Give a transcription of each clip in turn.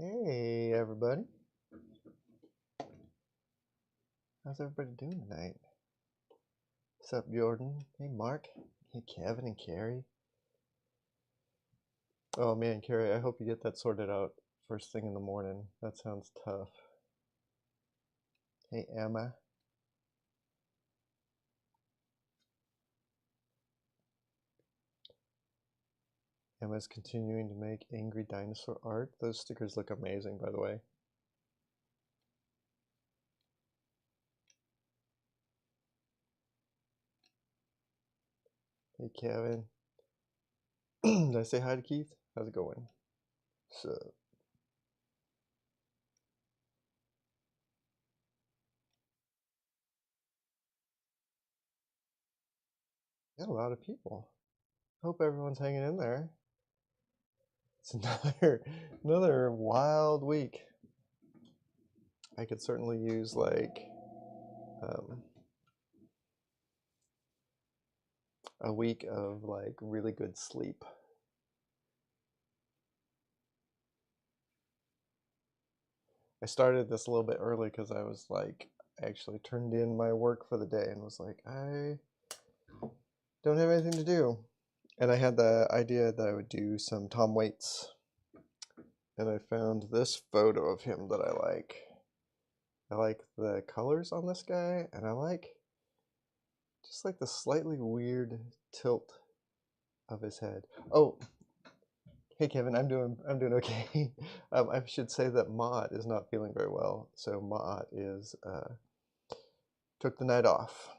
Hey everybody, how's everybody doing tonight? What's up, Jordan? Hey Mark, hey Kevin and Carrie. Oh man, Carrie, I hope you get that sorted out first thing in the morning. That sounds tough. Hey Emma. Emma's continuing to make angry dinosaur art. Those stickers look amazing, by the way. Hey Kevin. Did I say hi to Keith? How's it going? So, yeah, a lot of people. Hope everyone's hanging in there. It's another wild week. I could certainly use like a week of like really good sleep. I started this a little bit early because I was like, actually turned in my work for the day and was like, I don't have anything to do. And I had the idea that I would do some Tom Waits. And I found this photo of him that I like. I like the colors on this guy, and I like just like the slightly weird tilt of his head. Oh, hey Kevin, I'm doing okay. I should say that Maud is not feeling very well, so Maud is took the night off,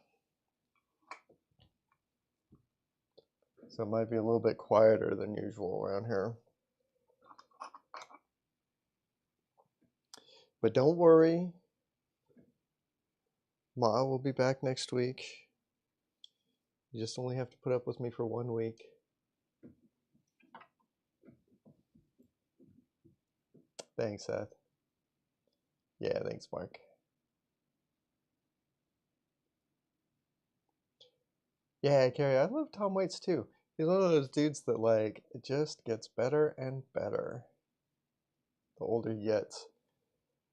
so it might be a little bit quieter than usual around here. But don't worry, Ma will be back next week. You just only have to put up with me for 1 week. Thanks, Seth. Yeah, thanks, Mark. Yeah, Carrie, I love Tom Waits too. He's one of those dudes that like it just gets better and better the older he gets.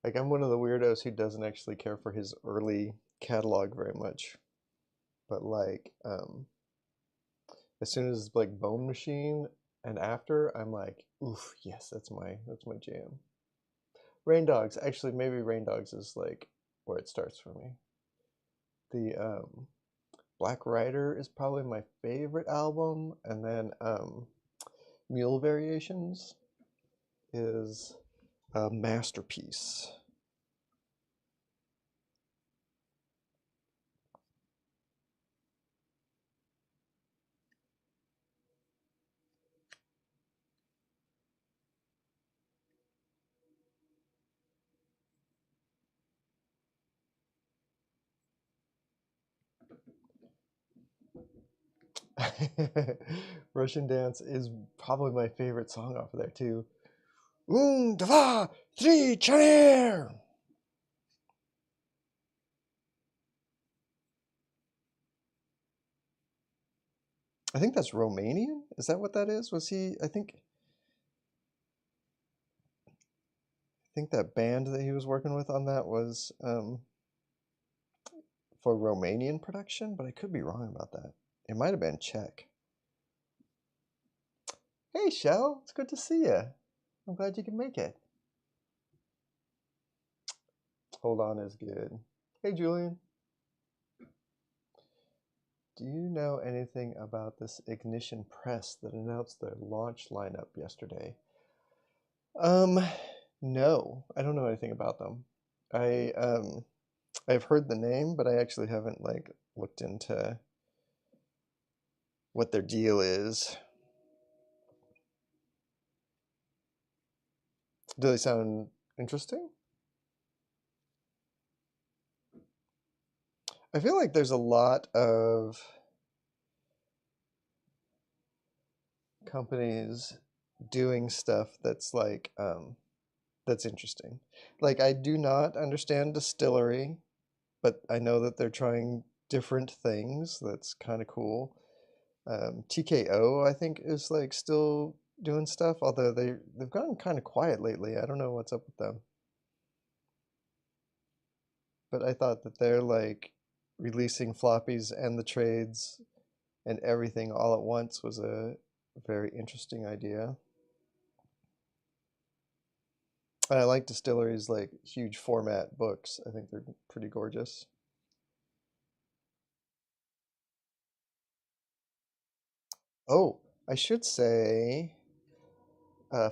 Like I'm one of the weirdos who doesn't actually care for his early catalog very much. But like as soon as like Bone Machine and after, I'm like, oof, yes, that's my jam. Rain Dogs, actually maybe Rain Dogs is like where it starts for me. The Black Rider is probably my favorite album, and then Mule Variations is a masterpiece. Russian Dance is probably my favorite song off of there too. 1, 2, 3, chair! I think that's Romanian. Is that what that is? Was he? I think that band that he was working with on that was for Romanian production, but I could be wrong about that. It might have been Czech. Hey, Shell, it's good to see you. I'm glad you can make it. Hold on is good. Hey, Julian. Do you know anything about this Ignition Press that announced their launch lineup yesterday? No, I don't know anything about them. I've heard the name, but I actually haven't like looked into what their deal is. Do they sound interesting? I feel like there's a lot of companies doing stuff that's like that's interesting. Like I do not understand distillery, but I know that they're trying different things. That's kind of cool. TKO I think is like still doing stuff, although they've gotten kind of quiet lately. I don't know what's up with them. But I thought that they're like releasing floppies and the trades and everything all at once was a very interesting idea. I like Distillery's like huge format books. I think they're pretty gorgeous. Oh, I should say,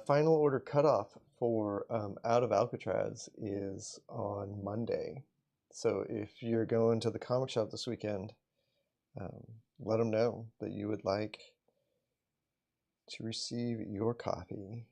final order cutoff for Out of Alcatraz is on Monday. So if you're going to the comic shop this weekend, um, let them know that you would like to receive your copy.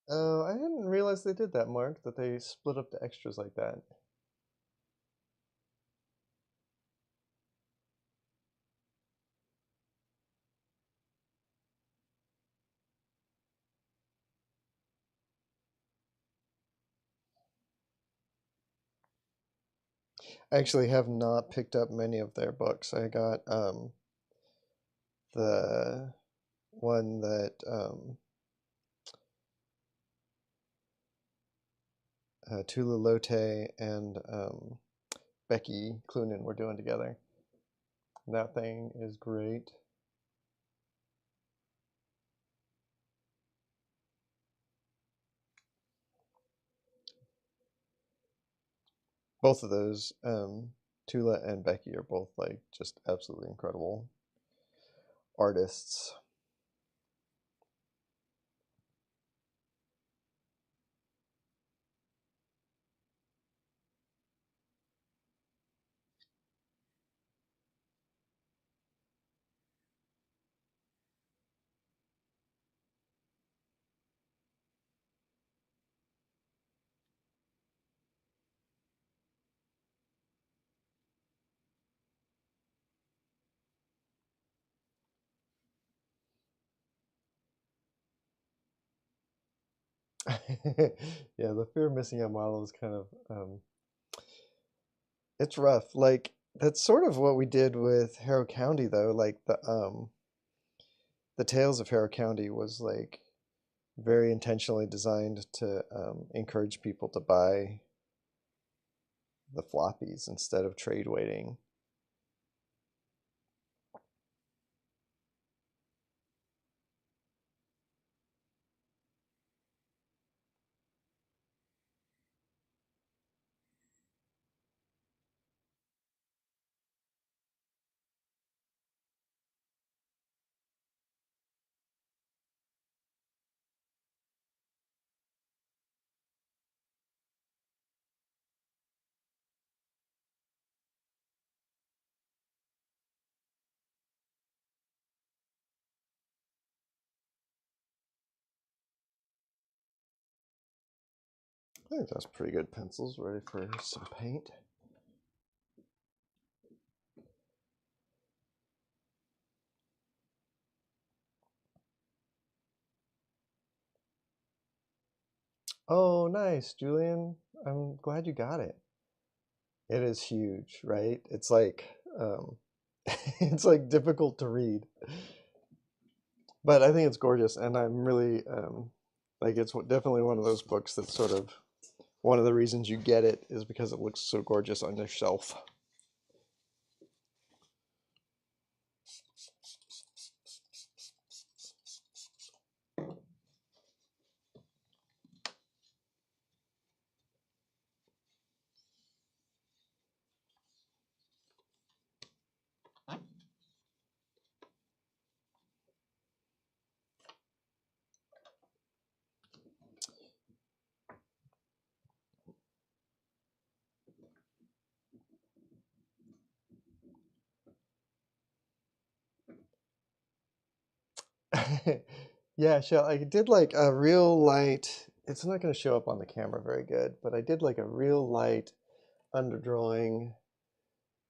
Oh, I didn't realize they did that, Mark, that they split up the extras like that. I actually have not picked up many of their books. I got the one that Tula Lote and Becky Cloonan were doing together. That thing is great. Both of those, Tula and Becky, are both like just absolutely incredible artists. Yeah, the fear of missing out model is kind of it's rough. Like that's sort of what we did with Harrow County though. Like the Tales of Harrow County was like very intentionally designed to encourage people to buy the floppies instead of trade waiting. I think that's pretty good pencils, ready for some paint. Oh, nice, Julian. I'm glad you got it. It is huge, right? It's like it's like difficult to read, but I think it's gorgeous, and I'm really like it's definitely one of those books that's sort of one of the reasons you get it is because it looks so gorgeous on your shelf. Yeah, so I did like a real light. It's not going to show up on the camera very good, but I did like a real light underdrawing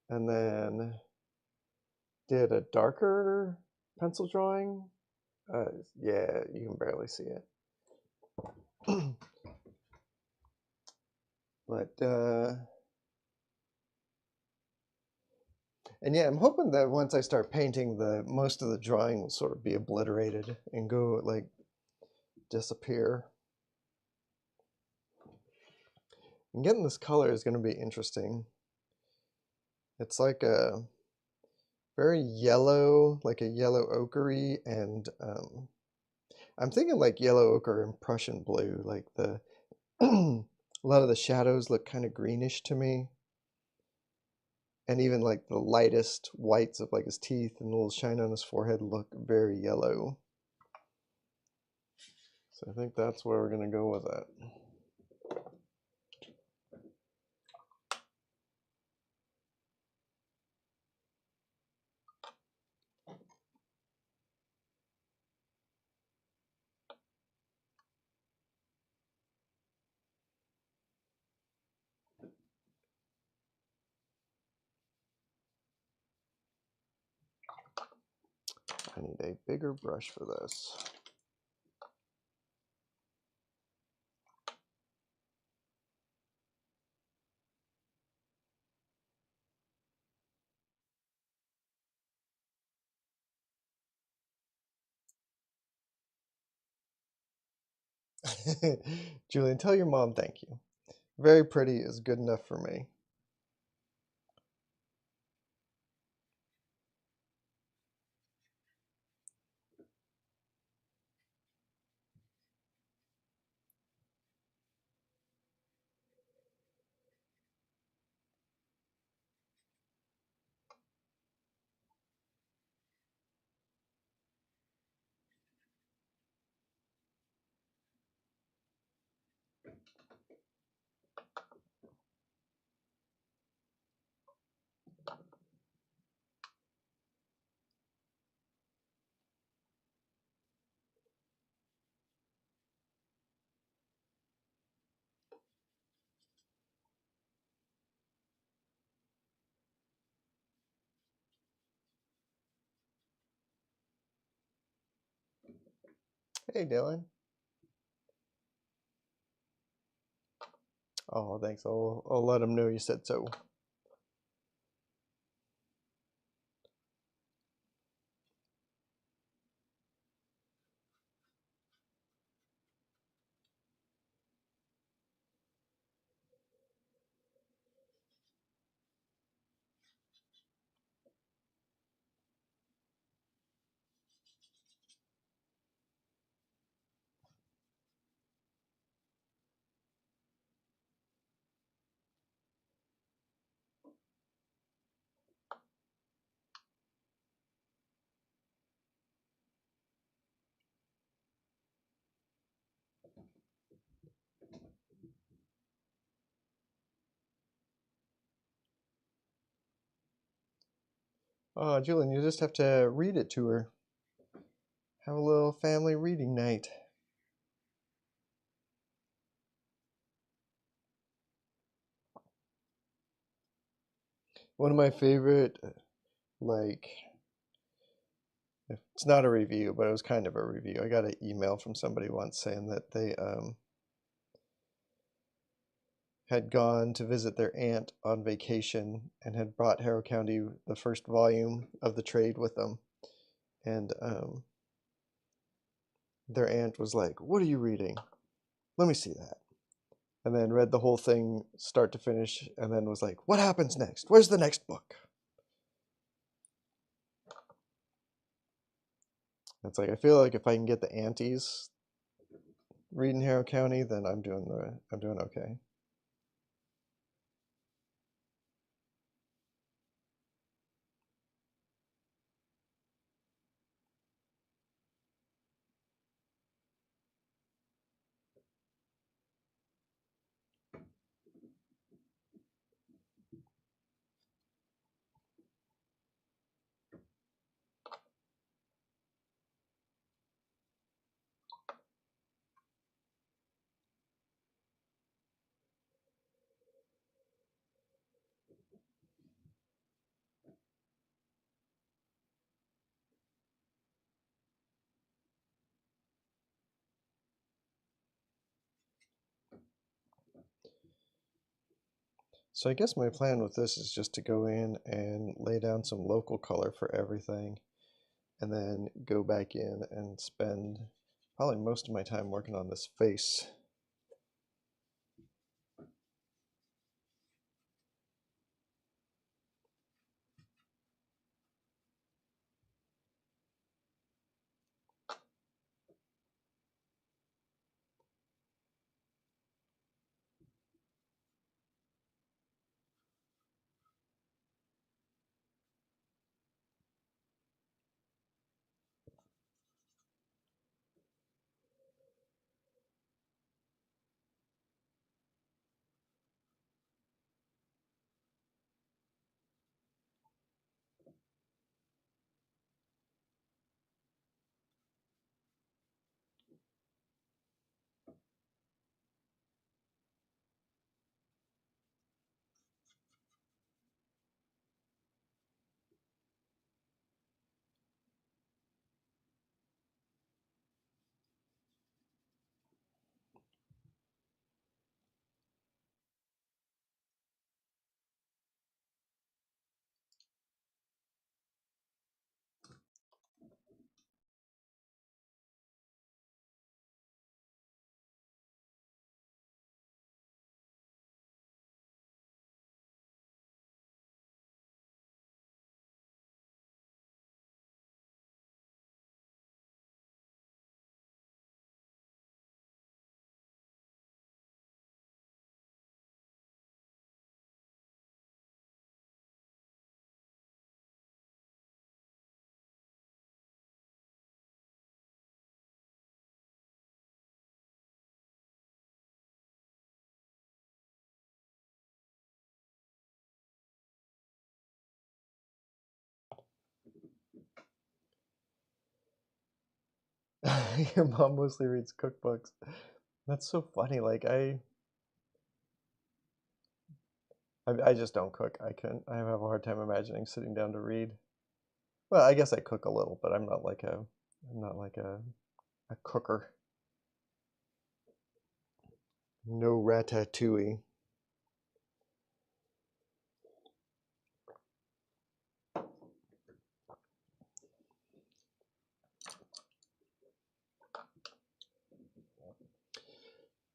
and then did a darker pencil drawing. Yeah, you can barely see it. But and yeah, I'm hoping that once I start painting, the most of the drawing will sort of be obliterated and go like disappear. And getting this color is going to be interesting. It's like a very yellow, like a yellow ochre, and I'm thinking like yellow ochre and Prussian blue. Like the a lot of the shadows look kind of greenish to me, and even like the lightest whites of like his teeth and a little shine on his forehead look very yellow. So I think that's where we're gonna go with that. I need a bigger brush for this. Julian, tell your mom thank you. Very pretty is good enough for me. Hey, Dylan. Oh, thanks. I'll let him know you said so. Oh, Julian, you just have to read it to her. Have a little family reading night. One of my favorite, like, it's not a review, but it was kind of a review. I got an email from somebody once saying that they had gone to visit their aunt on vacation and had brought Harrow County the first volume of the trade with them. And their aunt was like, "What are you reading? Let me see that." And then read the whole thing start to finish and then was like, "What happens next? Where's the next book?" It's like I feel like if I can get the aunties reading Harrow County, then I'm doing okay. So I guess my plan with this is just to go in and lay down some local color for everything, and then go back in and spend probably most of my time working on this face. Your mom mostly reads cookbooks. That's so funny. Like I just don't cook. I couldn't. I have a hard time imagining sitting down to read. Well, I guess I cook a little, but I'm not like a cooker. No ratatouille.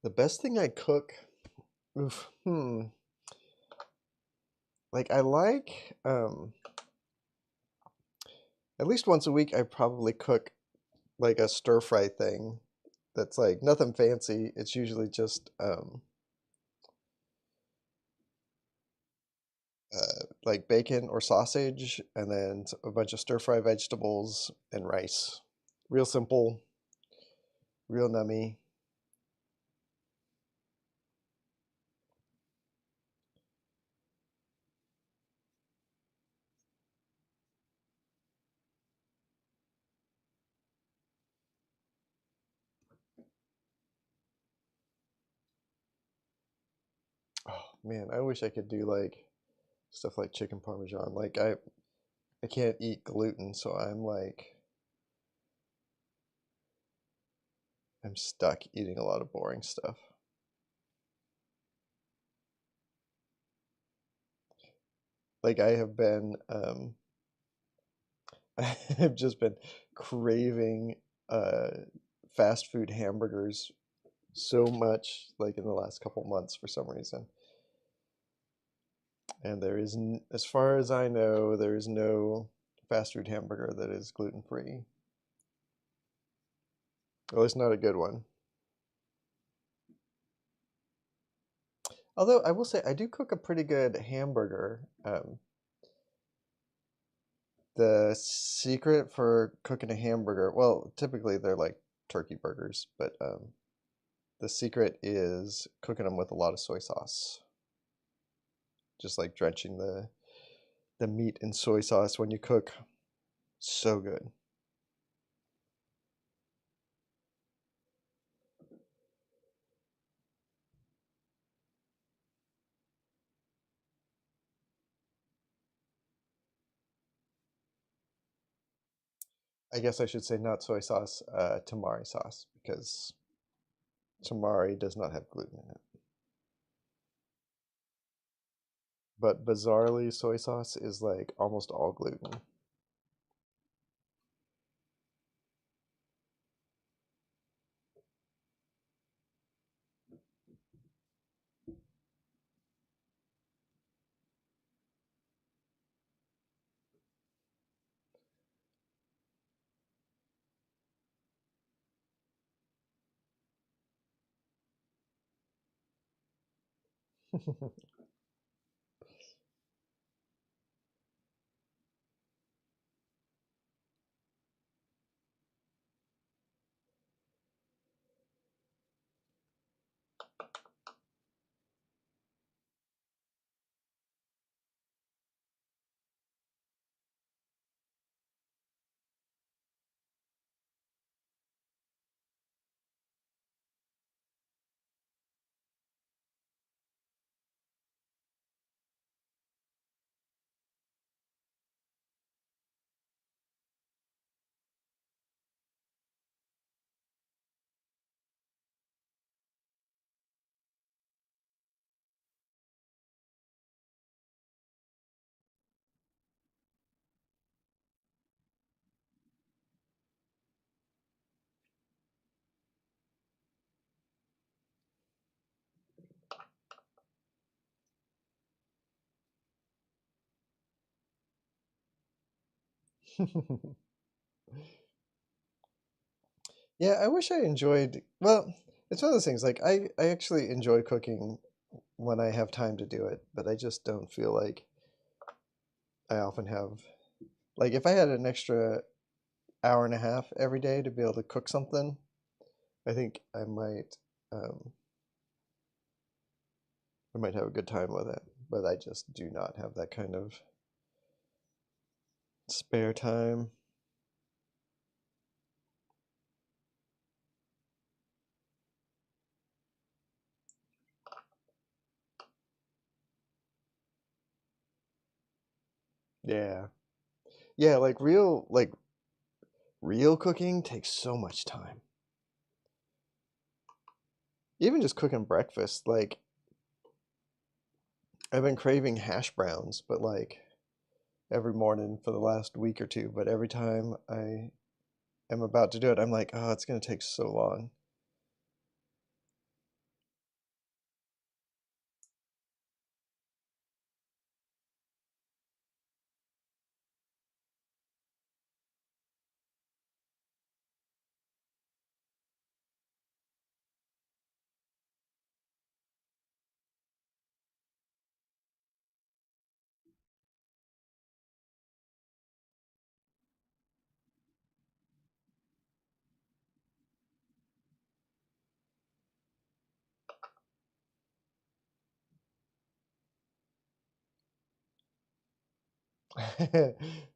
The best thing I cook, oof, like I like at least once a week I probably cook like a stir fry thing that's like nothing fancy. It's usually just like bacon or sausage, and then a bunch of stir fry vegetables and rice. Real simple, real nummy. Oh man, I wish I could do like stuff like chicken parmesan. Like I can't eat gluten, so I'm stuck eating a lot of boring stuff. Like I have been I've just been craving uh fast food hamburgers so much like in the last couple months for some reason. And as far as I know, there is no fast food hamburger that is gluten free. At least not a good one. Although I will say I do cook a pretty good hamburger. The secret for cooking a hamburger, well, typically they're like turkey burgers, but the secret is cooking them with a lot of soy sauce. Just like drenching the meat in soy sauce when you cook. So good. I guess I should say not soy sauce, tamari sauce, because tamari does not have gluten in it. but bizarrely, soy sauce is like almost all gluten. Yeah, I wish I enjoyed. Well, it's one of those things. Like I actually enjoy cooking when I have time to do it, but I just don't feel like I often have. Like if I had an extra hour and a half every day to be able to cook something, I think um, I might have a good time with it. But I just do not have that kind of spare time. Yeah, yeah, real cooking takes so much time. Even just cooking breakfast, like I've been craving hash browns, but like every morning for the last week or two, but every time I am about to do it, I'm like, oh, it's gonna take so long.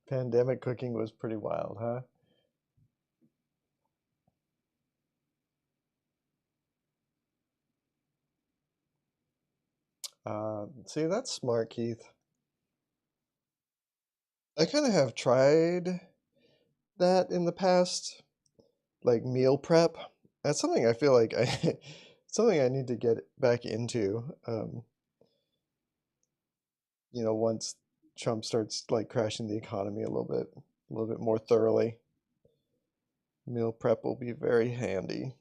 Pandemic cooking was pretty wild, huh? See, that's smart, Keith. I kind of have tried that in the past, like meal prep. That's something I feel like something I need to get back into. Once Trump starts like crashing the economy a little bit more thoroughly, meal prep will be very handy.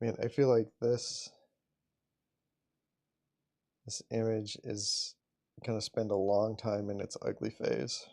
Man, I feel like this image is gonna spend a long time in its ugly phase.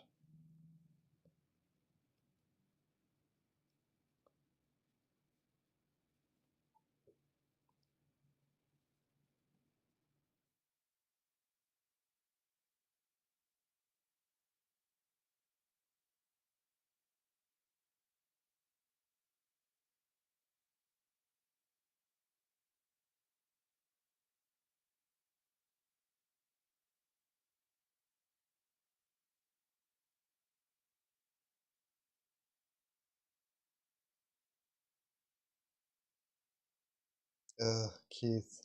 Ugh, Keith,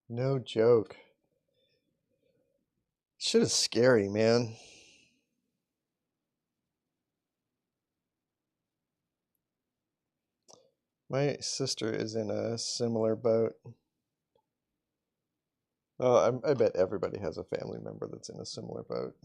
no joke. Shit is scary, man. My sister is in a similar boat. Oh, I bet everybody has a family member that's in a similar boat.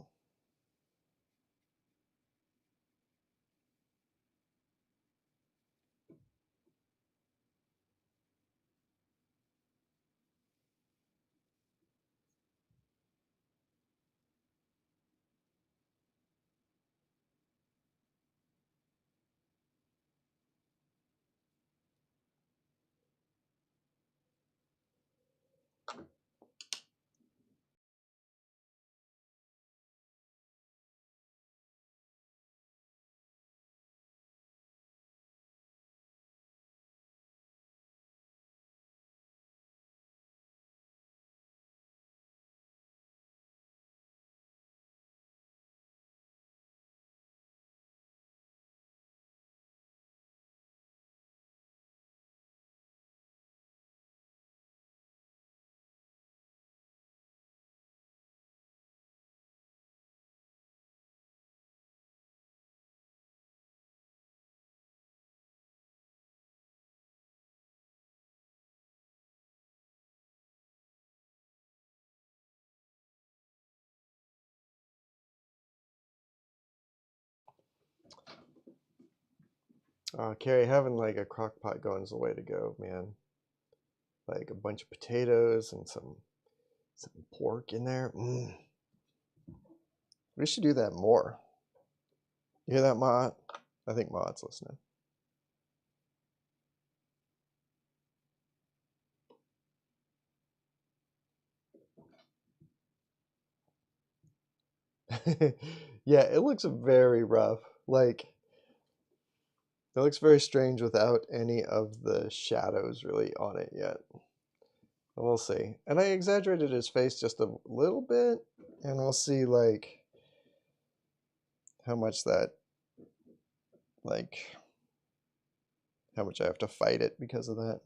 Carrie, having like a crock pot going is the way to go, man. Like a bunch of potatoes and some pork in there. We should do that more. You hear that, Mott? I think Mott's listening. Yeah, it looks very rough. Like, it looks very strange without any of the shadows really on it yet. We'll see. And I exaggerated his face just a little bit, and we'll see, like, how much that, like, how much I have to fight it because of that.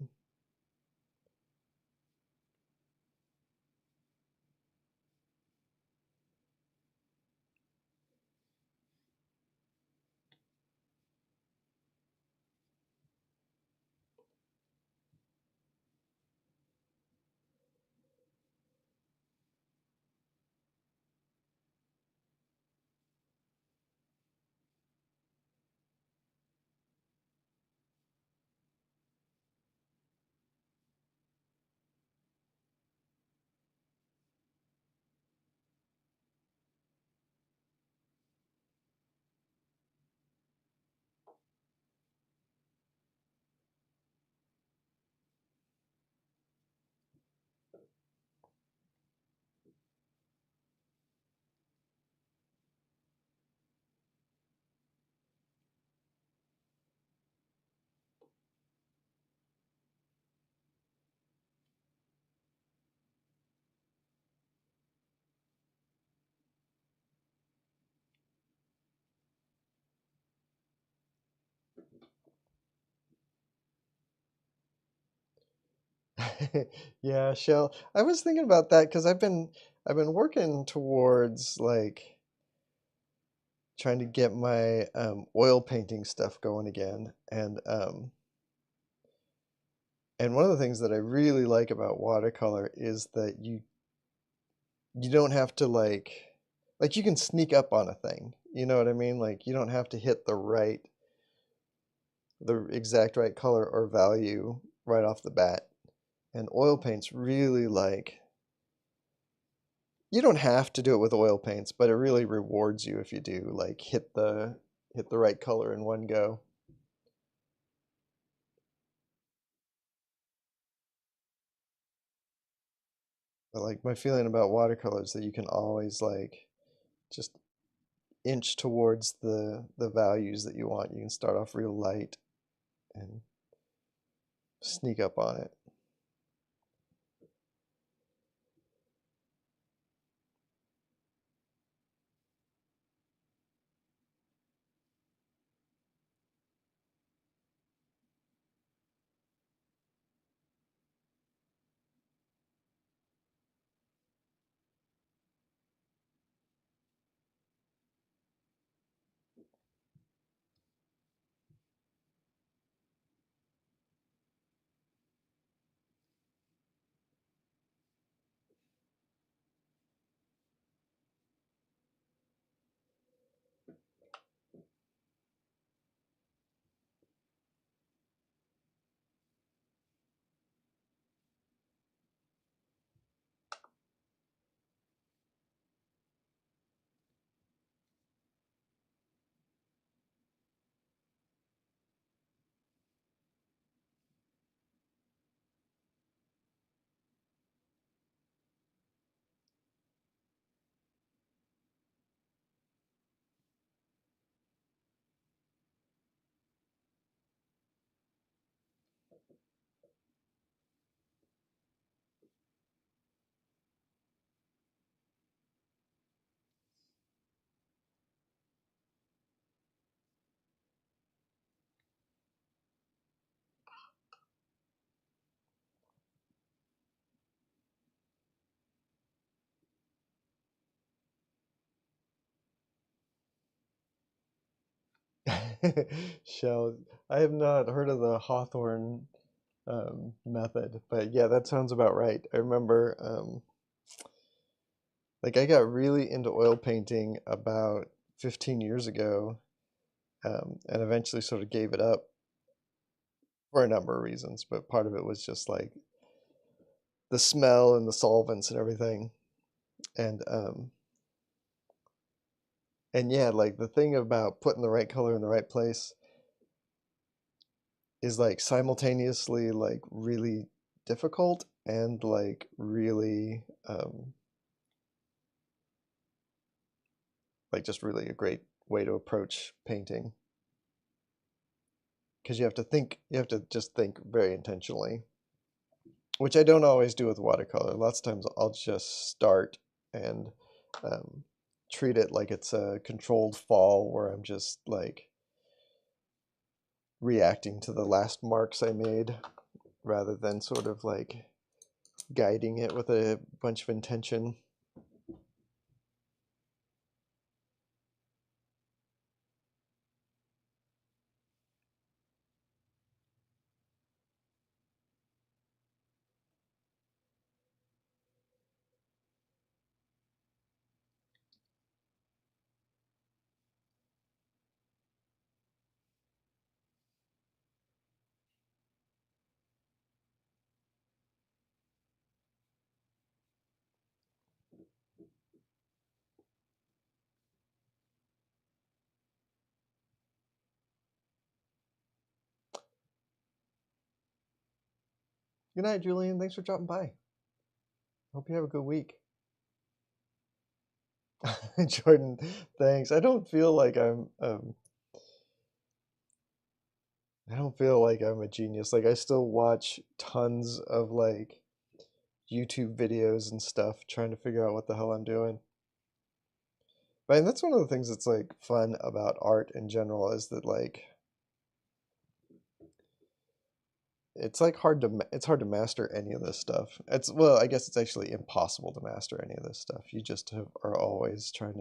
Yeah, Shell. I was thinking about that because I've been working towards like trying to get my oil painting stuff going again, and one of the things that I really like about watercolor is that you don't have to like you can sneak up on a thing. You know what I mean? Like you don't have to hit the exact right color or value right off the bat. And oil paints really like you don't have to do it with oil paints, but it really rewards you if you do like hit the right color in one go. But like my feeling about watercolors that you can always like just inch towards the values that you want. You can start off real light and sneak up on it. Shell. I have not heard of the Hawthorne method, but yeah, that sounds about right. I remember, like, I got really into oil painting about 15 years ago, and eventually sort of gave it up for a number of reasons, but part of it was just like the smell and the solvents and everything. And and yeah, like the thing about putting the right color in the right place is like simultaneously like really difficult and like really like just really a great way to approach painting, because you have to just think very intentionally, which I don't always do with watercolor. Lots of times I'll just start and um, treat it like it's a controlled fall where I'm just like reacting to the last marks I made rather than sort of like guiding it with a bunch of intention. Good night, Julian. Thanks for dropping by. Hope you have a good week. Jordan, thanks. I don't feel like I'm a genius. Like I still watch tons of like YouTube videos and stuff trying to figure out what the hell I'm doing. But and that's one of the things that's like fun about art in general is that like it's like it's hard to master any of this stuff. It's well, I guess it's actually impossible to master any of this stuff. You just are always trying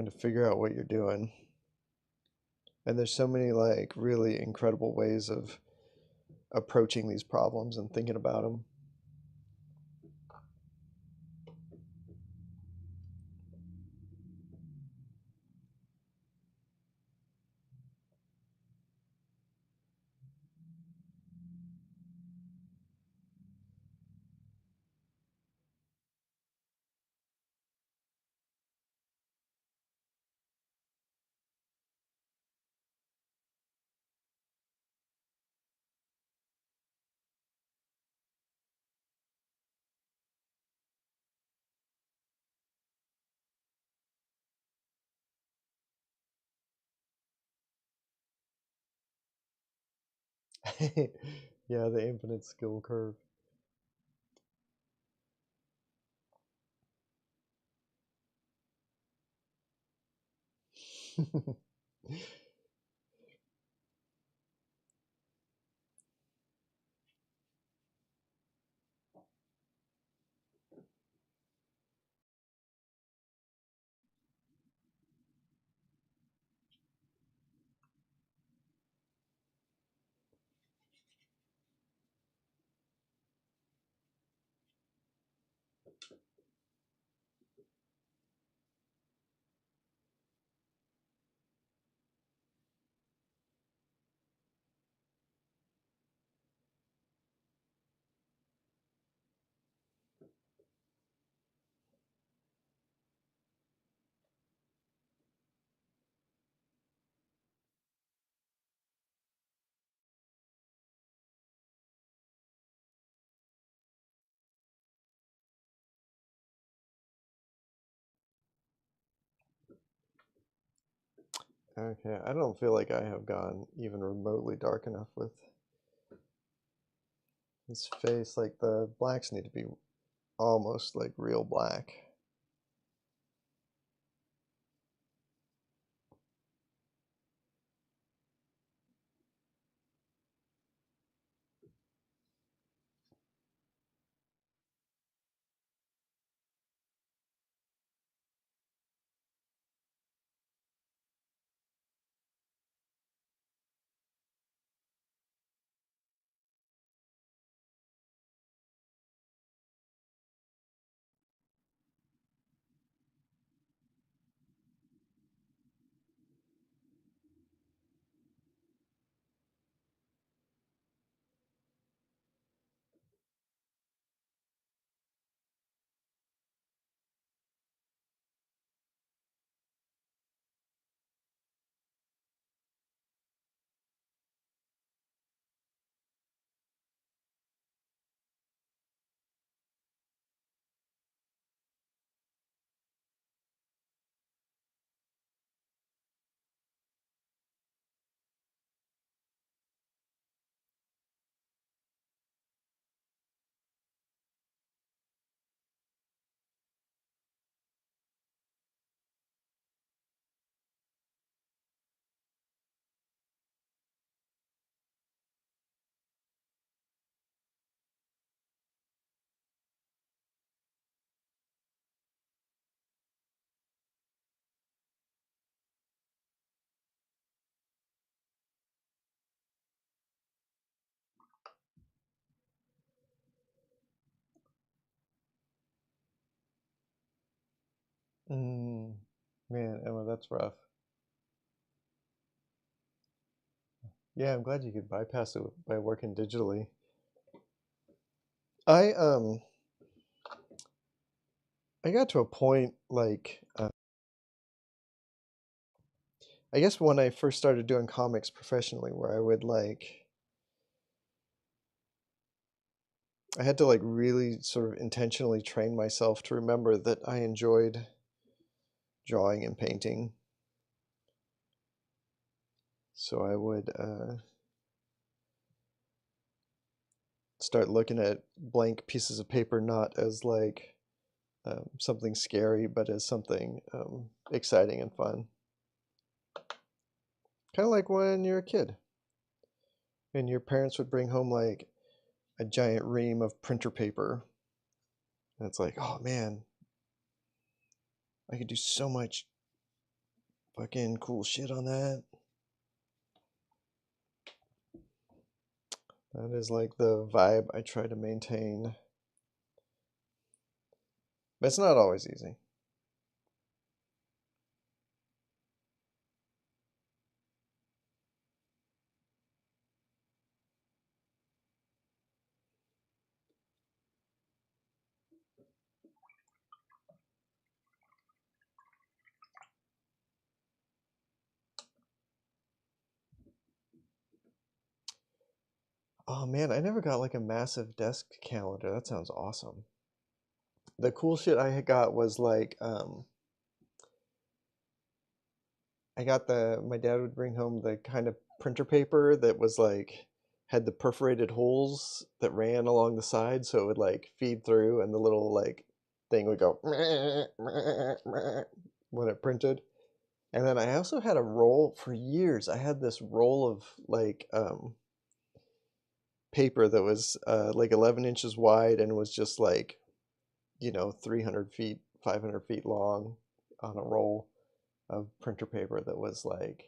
to figure out what you're doing. And there's so many like really incredible ways of approaching these problems and thinking about them. Yeah, the infinite skill curve. Okay, I don't feel like I have gone even remotely dark enough with his face. Like the blacks need to be almost like real black. Mm, man, Emma, that's rough. Yeah, I'm glad you could bypass it by working digitally. I um I got to a point like I guess when I first started doing comics professionally where I would like I had to like really sort of intentionally train myself to remember that I enjoyed drawing and painting. So I would start looking at blank pieces of paper not as like something scary, but as something exciting and fun. Kind of like when you're a kid and your parents would bring home like a giant ream of printer paper. And it's like, oh man, I could do so much fucking cool shit on that. That is like the vibe I try to maintain. But it's not always easy. Oh man, I never got like a massive desk calendar. That sounds awesome. The cool shit I got was like I got the my dad would bring home the kind of printer paper that was like had the perforated holes that ran along the side so it would like feed through and the little like thing would go when it printed. And then I also had a roll for years. I had this roll of like paper that was like 11 inches wide and was just like, 300 feet, 500 feet long on a roll of printer paper that was like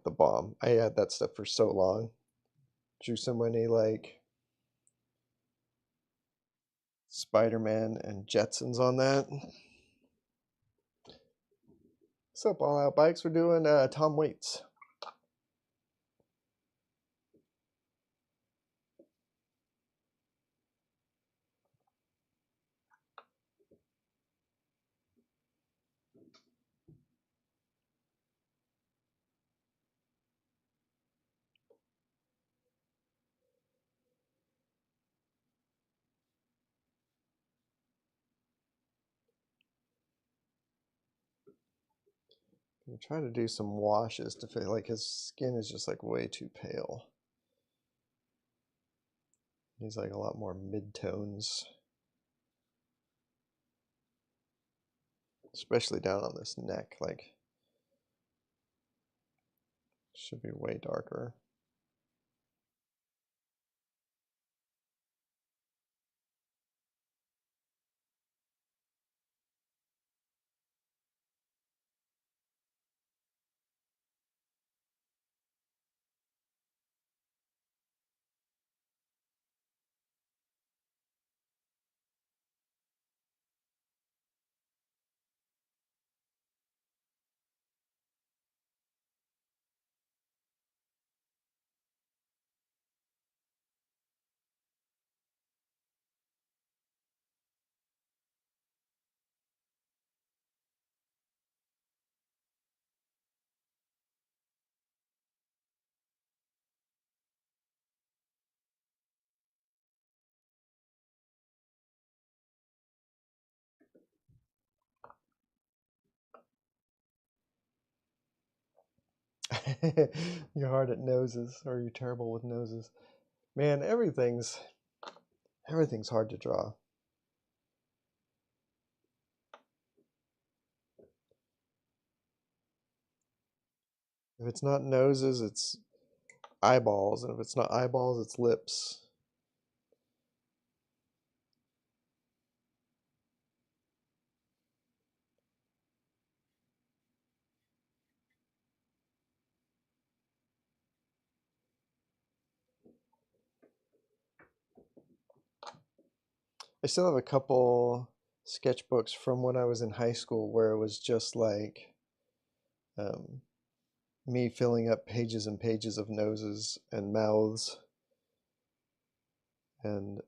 the bomb. I had that stuff for so long. Drew so many like Spider-Man and Jetsons on that. What's up, All Out Bikes? We're doing Tom Waits. I'm trying to do some washes to feel like his skin is just like way too pale. He's like a lot more mid-tones, especially down on this neck. Like, should be way darker. You're hard at noses, or you're terrible with noses. Man, everything's hard to draw. If it's not noses, it's eyeballs, and if it's not eyeballs, it's lips. I still have a couple. sketchbooks from when I was in high school where it was just like um, me filling up pages and pages of noses and mouths and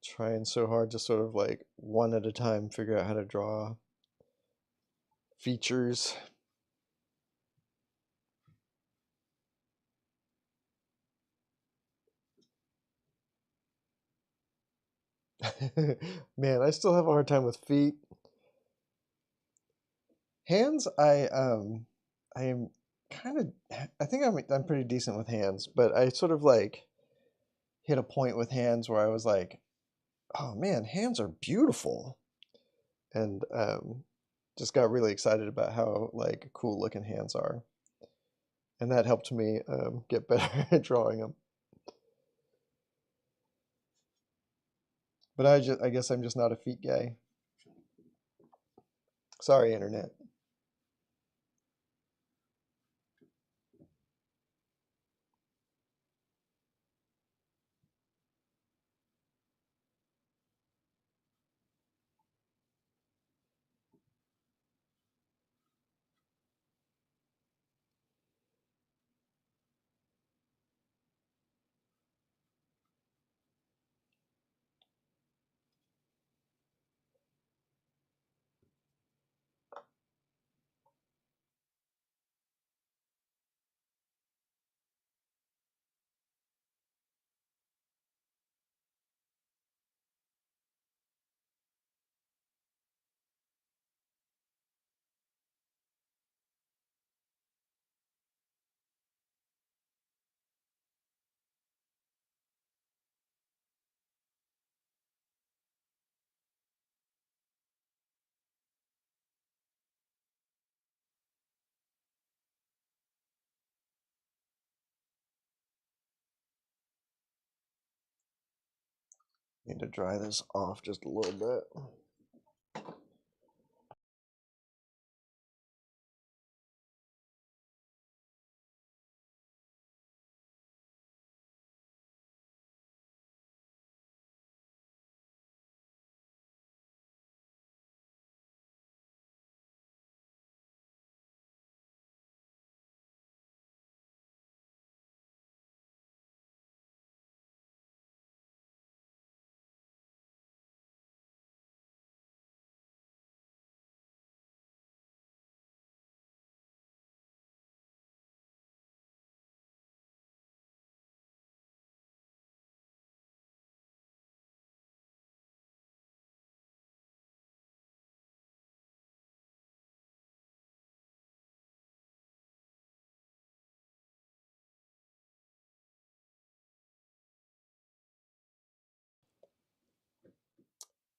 trying so hard to sort of like one at a time figure out how to draw features. Man, I still have a hard time with feet. Hands, I am kind of I think I'm pretty decent with hands, but I sort of like hit a point with hands where I was like, oh man, hands are beautiful. And just got really excited about how like cool looking hands are. And that helped me get better at drawing them. But I guess I'm just not a feet guy. Sorry, internet. Need to dry this off just a little bit.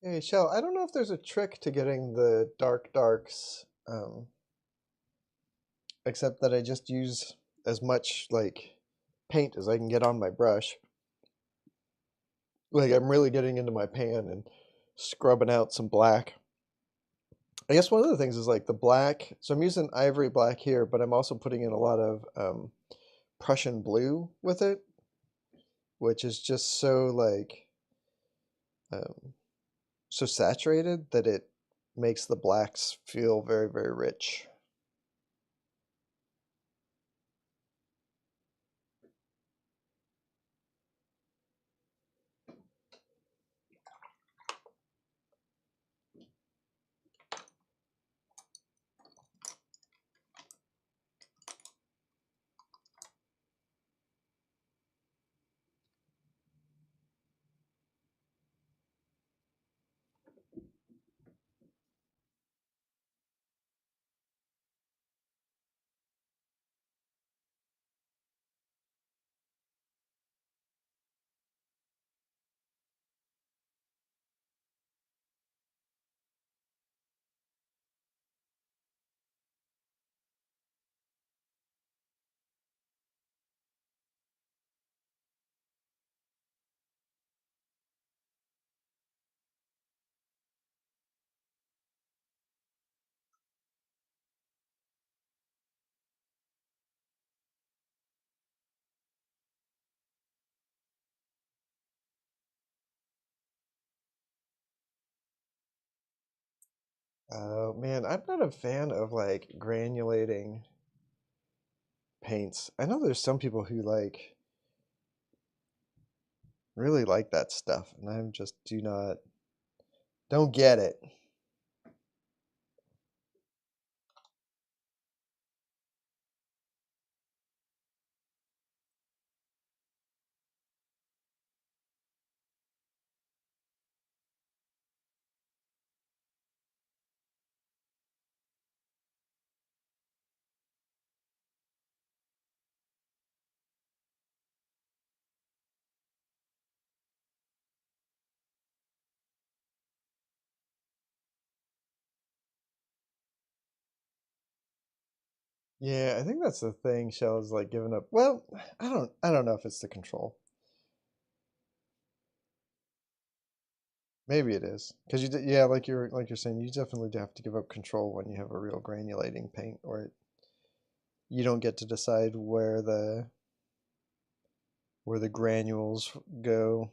Hey, Shell, I don't know if there's a trick to getting the dark darks, except that I just use as much like paint as I can get on my brush. Like I'm really getting into my pan and scrubbing out some black. I guess one of the things is like the black. So I'm using ivory black here, but I'm also putting in a lot of Prussian blue with it, which is just so like um, so saturated that it makes the blacks feel very, very rich. Oh man, I'm not a fan of like granulating paints. I know there's some people who like really like that stuff, and I'm just don't get it. Yeah, I think that's the thing. Shell is like giving up. Well, I don't know if it's the control. Maybe it is because yeah, like you're saying, you definitely do have to give up control when you have a real granulating paint, or you don't get to decide where the granules go.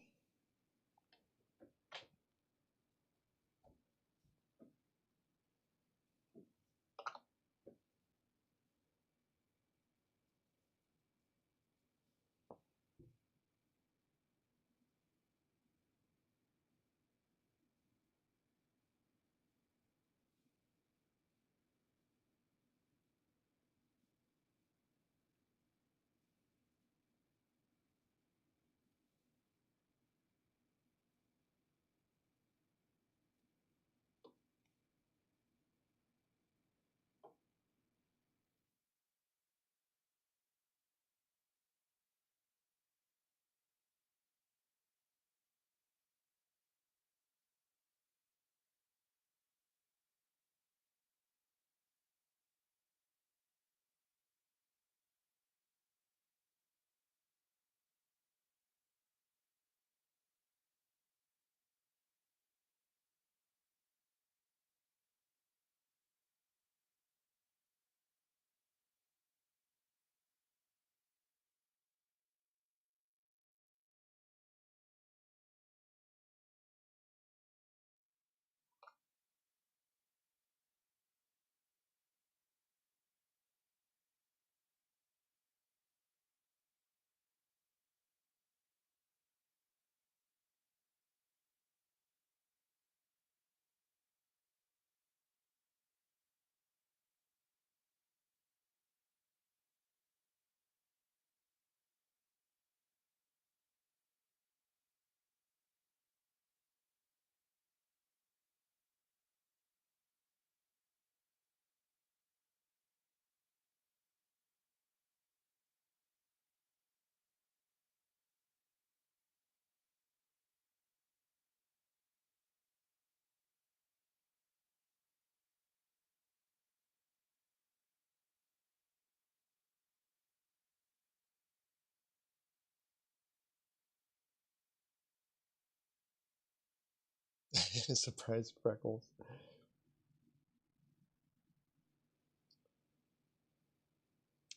Surprise freckles.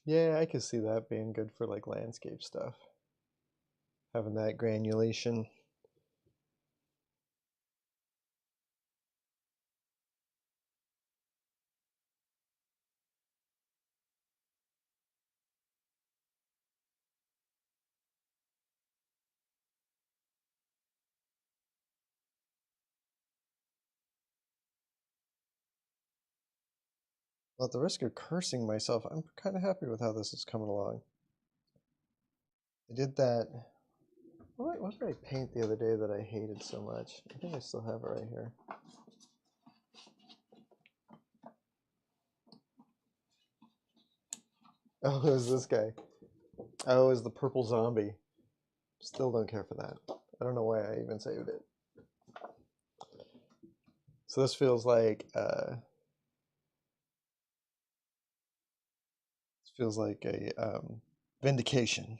Yeah, I could see that being good for like landscape stuff. Having that granulation. Well, at the risk of cursing myself, I'm kind of happy with how this is coming along. I did that. What did I paint the other day that I hated so much? I think I still have it right here. Oh, it was this guy. Oh, it was the purple zombie. Still don't care for that. I don't know why I even saved it. So this feels like a vindication.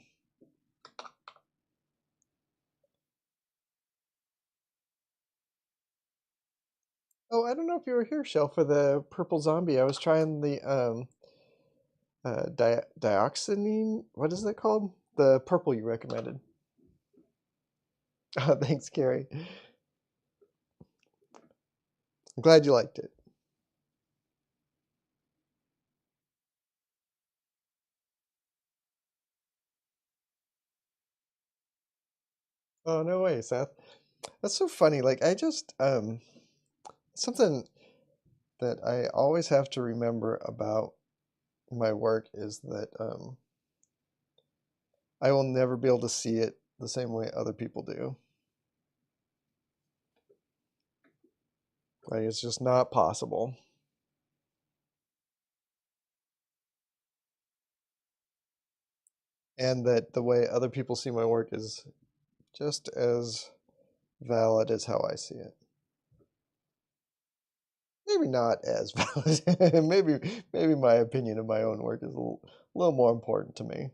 Oh, I don't know if you were here, Shell, for the purple zombie. I was trying the dioxazine. What is it called? The purple you recommended. Oh, thanks, Carrie. I'm glad you liked it. Oh, no way, Seth. That's so funny. Like I just something that I always have to remember about my work is that I will never be able to see it the same way other people do. Like it's just not possible. And that the way other people see my work is just as valid as how I see it. Maybe not as valid. maybe my opinion of my own work is little more important to me.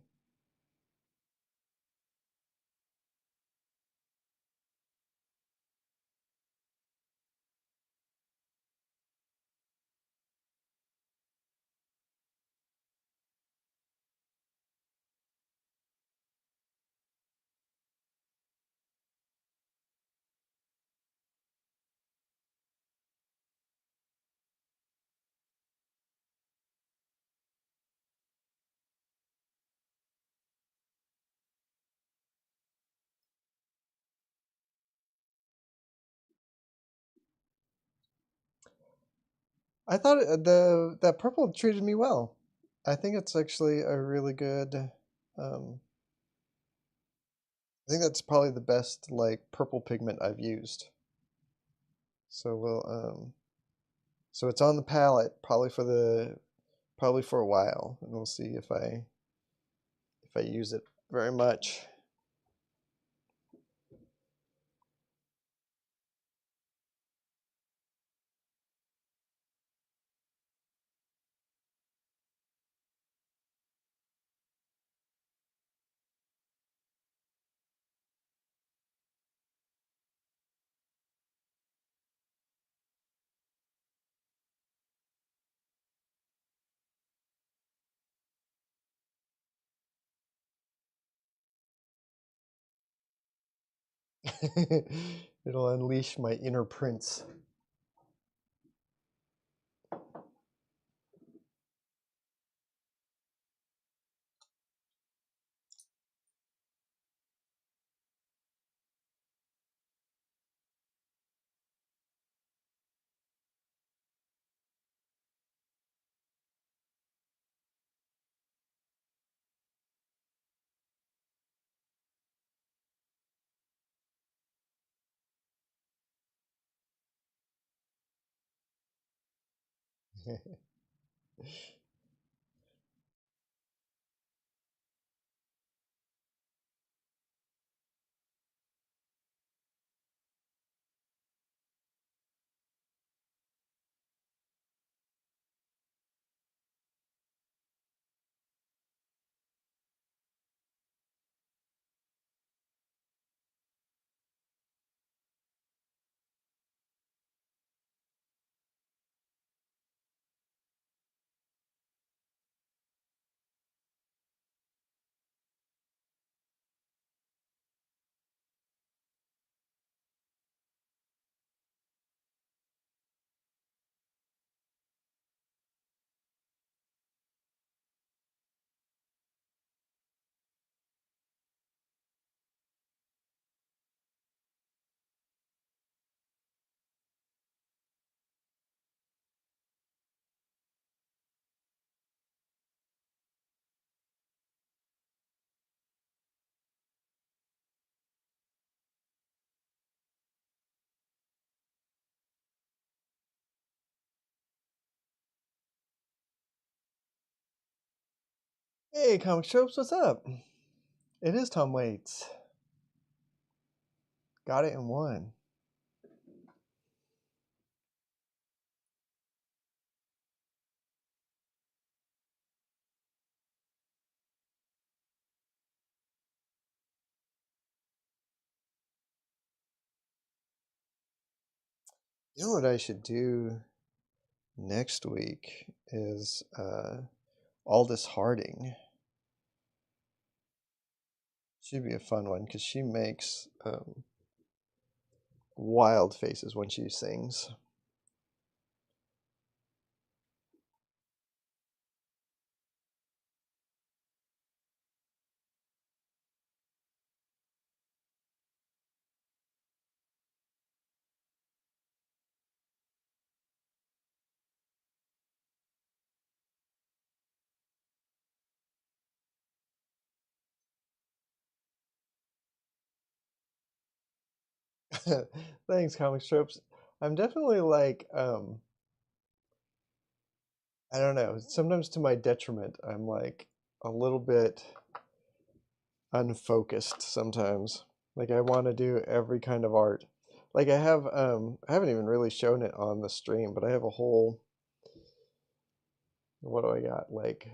I thought the that purple treated me well. I think it's actually a really good. I think that's probably the best like purple pigment I've used. So so it's on the palette probably for a while, and we'll see if I use it very much. It'll unleash my inner prince. Hey, comic shops, what's up? It is Tom Waits. Got it in one. You know what I should do next week is Aldous Harding. She'd be a fun one because she makes wild faces when she sings. Thanks, comic strips. I'm definitely like, I don't know, sometimes to my detriment, I'm like a little bit unfocused sometimes. Like I want to do every kind of art. Like I haven't even really shown it on the stream, but I have a whole, what do I got? Like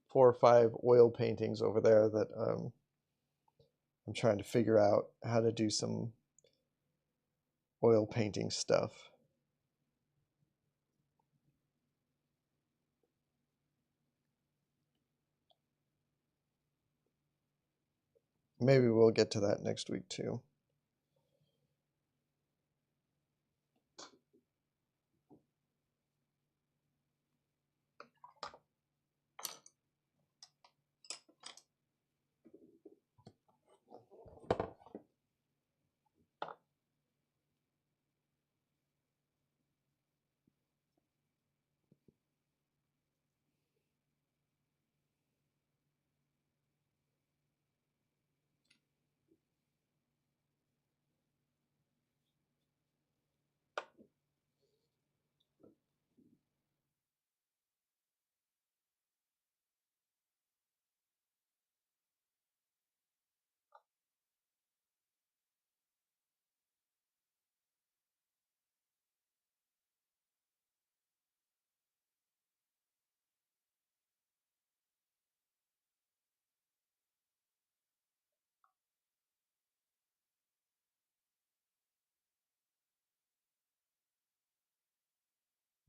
4 or 5 oil paintings over there that I'm trying to figure out how to do some oil painting stuff. Maybe we'll get to that next week too.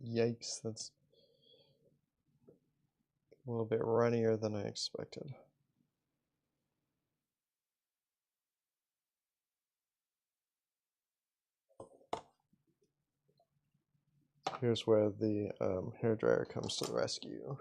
Yikes, that's a little bit runnier than I expected. Here's where the hairdryer comes to the rescue.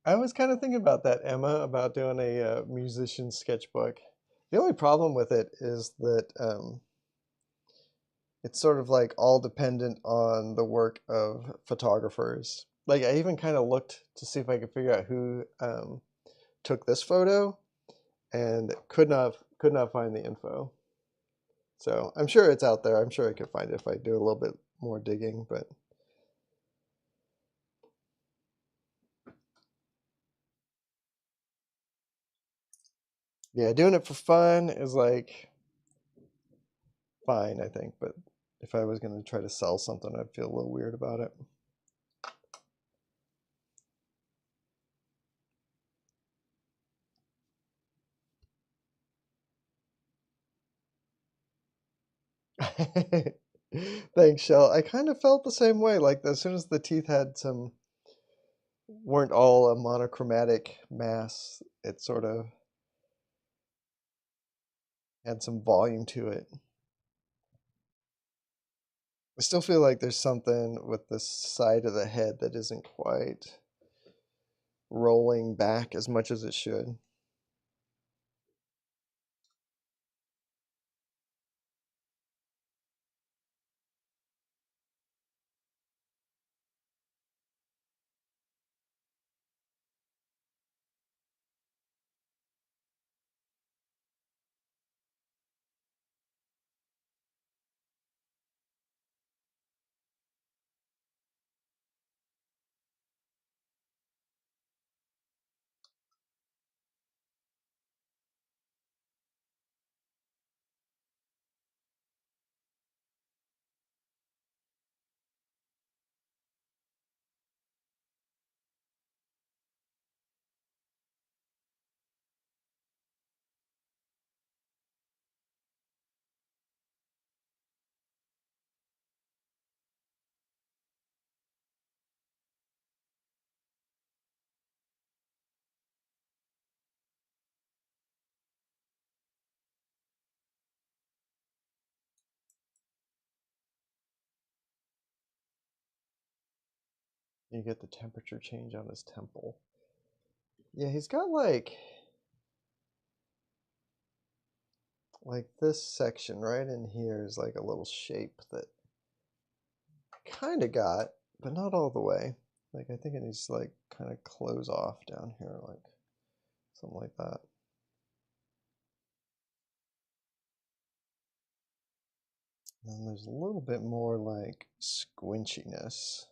I was kind of thinking about that, Emma, about doing a musician sketchbook. The only problem with it is that it's sort of like all dependent on the work of photographers. Like I even kind of looked to see if I could figure out who took this photo, and could not find the info. So I'm sure it's out there. I'm sure I could find it if I do a little bit more digging. But yeah, doing it for fun is like fine, I think. But if I was going to try to sell something, I'd feel a little weird about it. Thanks, Shell. I kind of felt the same way. Like as soon as the teeth had some, weren't all a monochromatic mass, it sort of had some volume to it. I still feel like there's something with the side of the head that isn't quite rolling back as much as it should. You get the temperature change on his temple. Yeah, he's got like this section right in here is like a little shape that I kind of got, but not all the way. Like I think it needs to like kind of close off down here, like something like that. And there's a little bit more like squinchiness.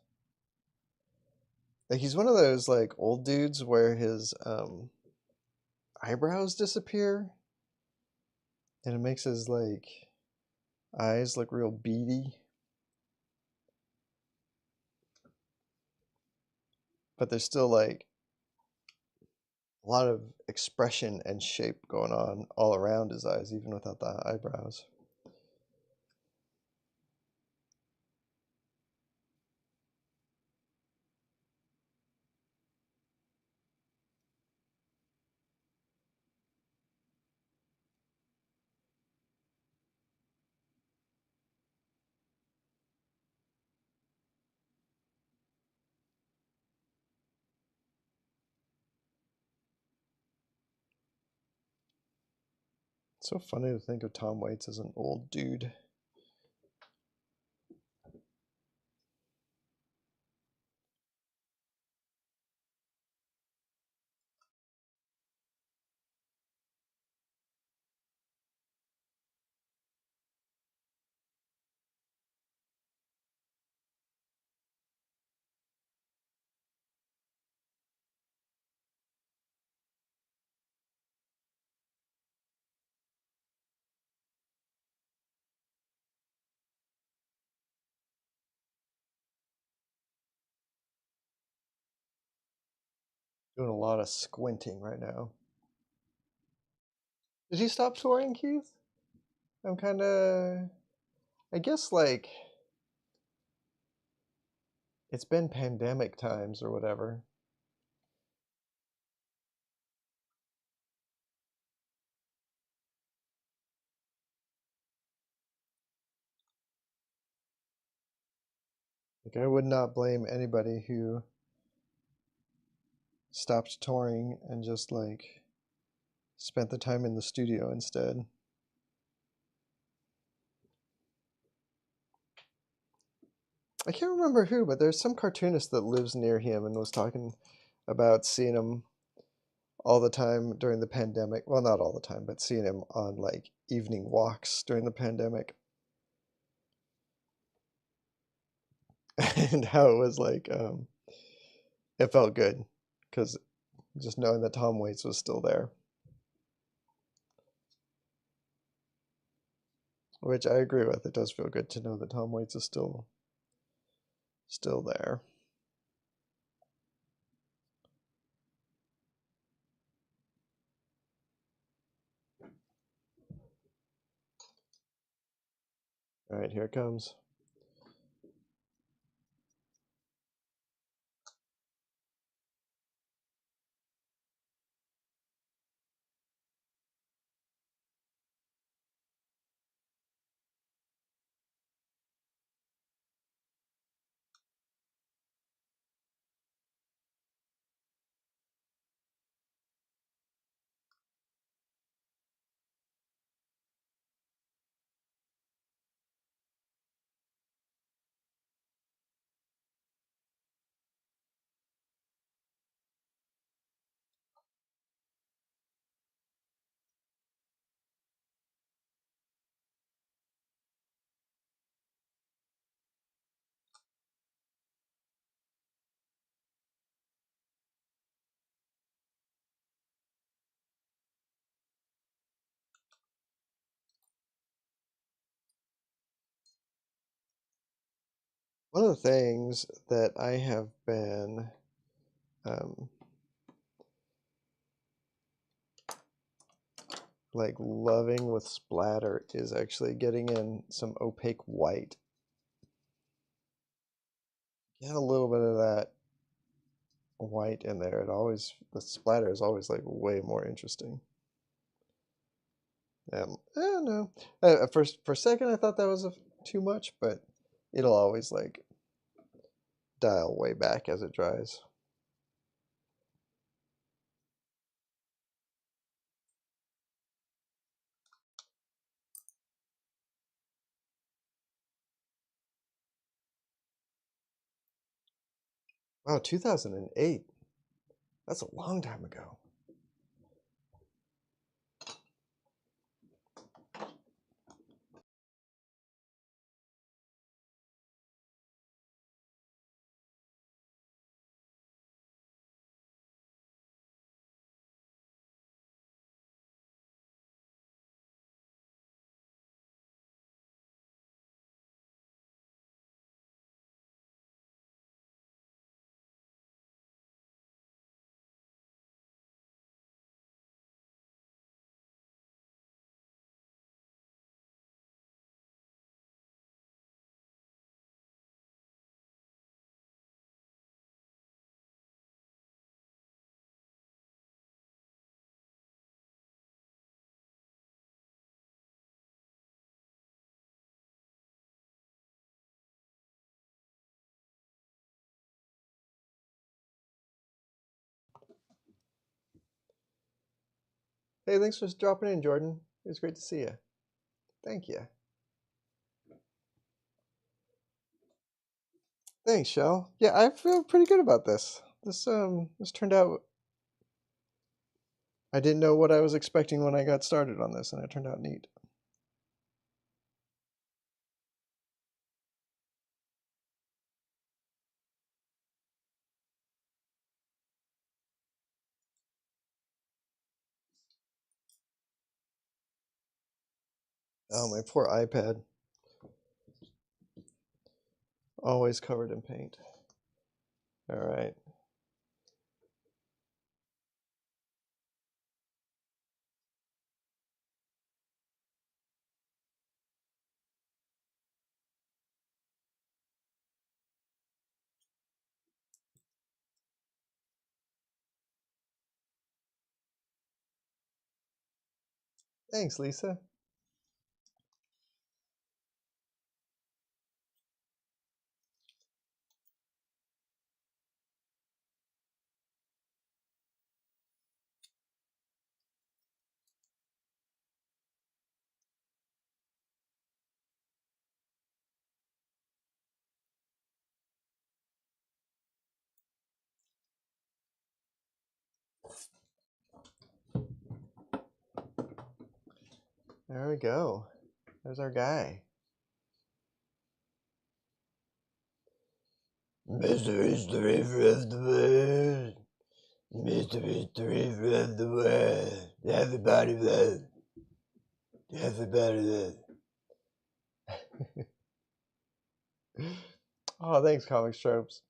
Like he's one of those like old dudes where his eyebrows disappear, and it makes his like eyes look real beady. But there's still like a lot of expression and shape going on all around his eyes, even without the eyebrows. It's so funny to think of Tom Waits as an old dude. Doing a lot of squinting right now. Did you stop touring, Keith? I'm kind of, I guess like it's been pandemic times or whatever. Like I would not blame anybody who stopped touring and just like spent the time in the studio instead. I can't remember who, but there's some cartoonist that lives near him and was talking about seeing him all the time during the pandemic. Well, not all the time, but seeing him on like evening walks during the pandemic. And how it was like, it felt good because just knowing that Tom Waits was still there. Which I agree with. It does feel good to know that Tom Waits is still there. All right, here it comes. One of the things that I have been um, like loving with splatter is actually getting in some opaque white. Get a little bit of that white in there. The splatter is always like way more interesting. I don't know. For a second I thought that was too much, but it'll always like dial way back as it dries. Wow, 2008. That's a long time ago. Hey, thanks for dropping in, Jordan. It was great to see you. Thank you. Thanks, Shell. Yeah, I feel pretty good about this. This turned out. I didn't know what I was expecting when I got started on this, and it turned out neat. Oh, my poor iPad. Always covered in paint. All right. Thanks, Lisa. There we go. There's our guy. Mr. is the river of the world. Mr. is the river of the world. Everybody love. Everybody love. Oh, thanks, Comic Tropes.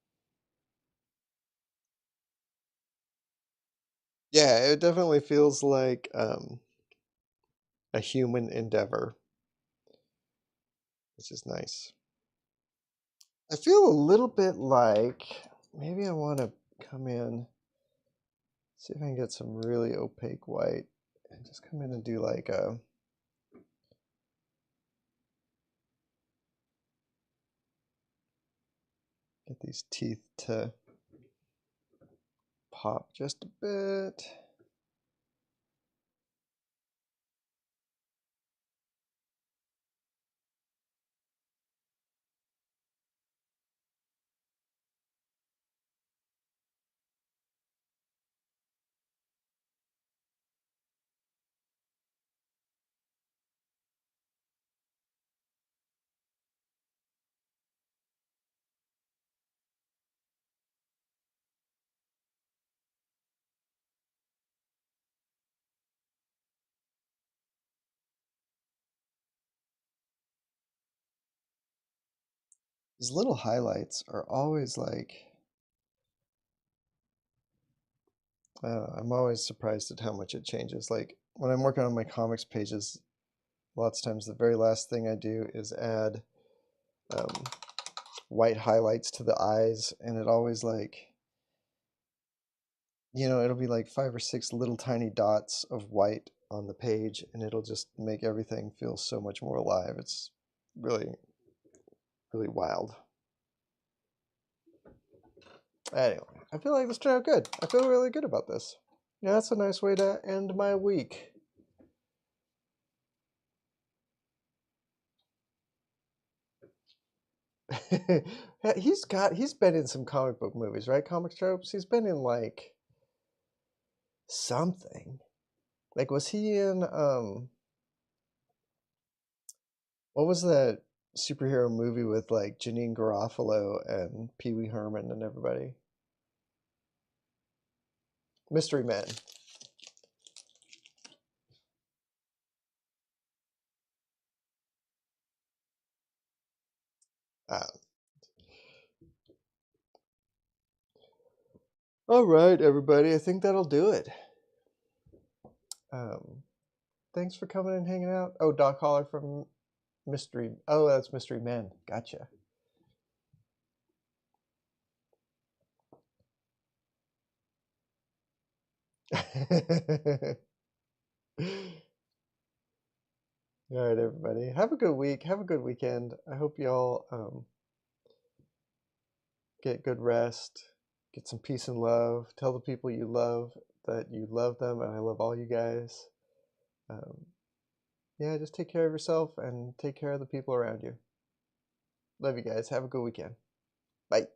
Yeah, it definitely feels like a human endeavor, which is nice. I feel a little bit like maybe I want to come in, see if I can get some really opaque white, and just come in and do like a get these teeth to pop just a bit. These little highlights are always like, I'm always surprised at how much it changes. Like when I'm working on my comics pages, lots of times the very last thing I do is add um, white highlights to the eyes, and it always like, it'll be like 5 or 6 little tiny dots of white on the page, and it'll just make everything feel so much more alive. It's really, really wild. Anyway, I feel like this turned out good. I feel really good about this. Yeah, that's a nice way to end my week. He's been in some comic book movies, right? Comic tropes. He's been in like something. Like was he in what was that superhero movie with like Janine Garofalo and Pee Wee Herman and everybody? Mystery Men. Uh, all right, everybody. I think that'll do it. Um, thanks for coming and hanging out. Oh, Doc Holler from Mystery. Oh, that's Mystery Men. Gotcha. All right, everybody. Have a good week. Have a good weekend. I hope y'all get good rest, get some peace and love. Tell the people you love that you love them, and I love all you guys. Um, yeah, just take care of yourself and take care of the people around you. Love you guys. Have a good weekend. Bye.